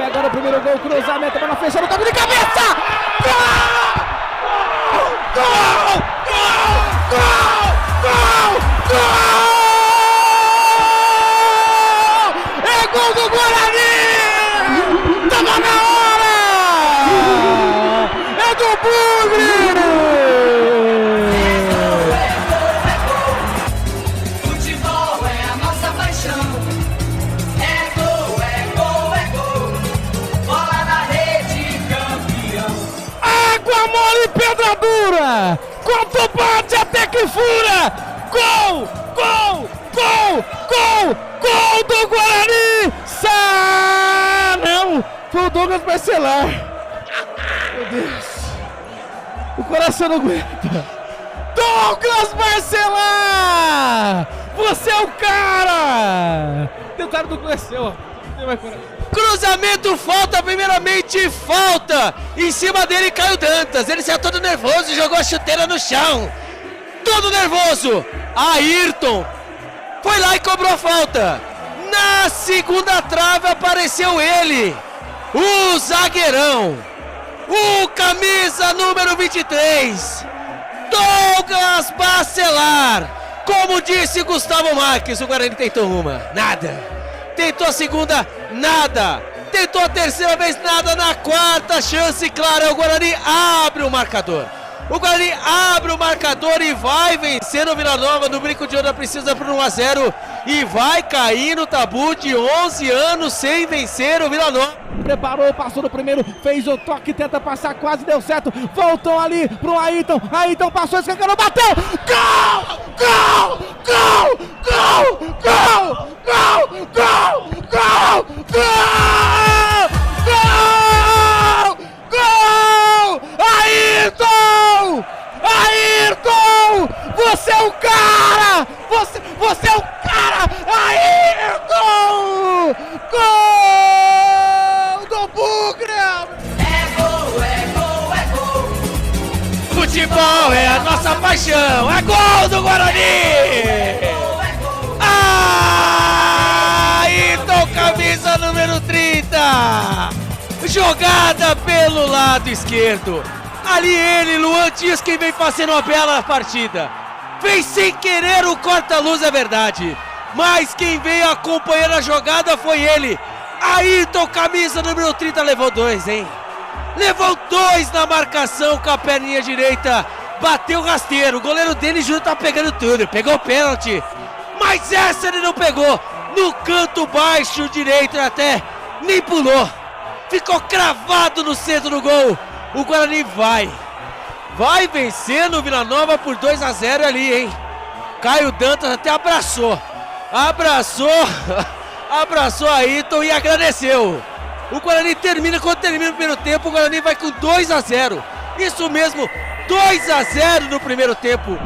agora o primeiro gol, cruzamento, bola fechando, toque de cabeça! Gol! Gol! Gol! Gol! Gol! Gol! É gol do Guarani! Tava na hora! É do Bugre! Futebol é a nossa paixão. É gol, é gol, é gol. Bola na rede, campeão. Água mole e pedra dura! Quanto bate até que fura! Gol! Gol! Gol! Gol! Gol do Guarani! Não! Foi o Douglas Barcelar! Meu Deus! O coração não aguenta! Douglas Barcelar! Você é o cara! Tentaram do Cleseu, Cruzamento, falta, primeiramente falta! Em cima dele caiu Dantas, ele saiu todo nervoso e jogou a chuteira no chão. Todo nervoso! Ayrton foi lá e cobrou a falta. Na segunda trave apareceu ele, o zagueirão, o camisa número 23, Douglas Barcelar. Como disse Gustavo Marques, o Guarani tentou uma, nada. Tentou a segunda, nada. Tentou a terceira vez, nada. Na quarta chance, clara, o Guarani abre o marcador. O Guarani abre o marcador e vai vencer o Vila Nova no Brinco de Ouro, precisa por 1-0 e vai cair no tabu de 11 anos sem vencer o Vila Nova. Preparou, passou no primeiro, fez o toque, tenta passar, quase deu certo, voltou ali pro Ayrton, Ayrton passou, escancarou, bateu, gol! Gol! Gol! Gol! Gol! Gol! Gol! Gol! Gol! Gol! Gol! Ayrton! Ayrton! Você é o cara! Você é o cara! Ayrton! Gol do Bugre! É gol, é gol, é gol. Futebol é a nossa paixão, é gol do Guarani! Ayrton, camisa número 30, jogada pelo lado esquerdo. Ali ele, Luan Dias, quem vem fazendo uma bela partida. Fez sem querer o corta-luz, é verdade. Mas quem veio acompanhando a jogada foi ele. Ayrton, camisa número 30, levou 2, hein? Levou 2 na marcação com a perninha direita. Bateu rasteiro. O goleiro dele, Júnior, tá pegando tudo. Pegou o pênalti. Mas essa ele não pegou. No canto baixo direito até nem pulou. Ficou cravado no centro do gol. O Guarani vai vencendo o Vila Nova por 2-0 ali, hein? Caio Dantas até abraçou Ayrton e agradeceu. O Guarani termina, quando termina o primeiro tempo, o Guarani vai com 2-0. Isso mesmo, 2-0 no primeiro tempo.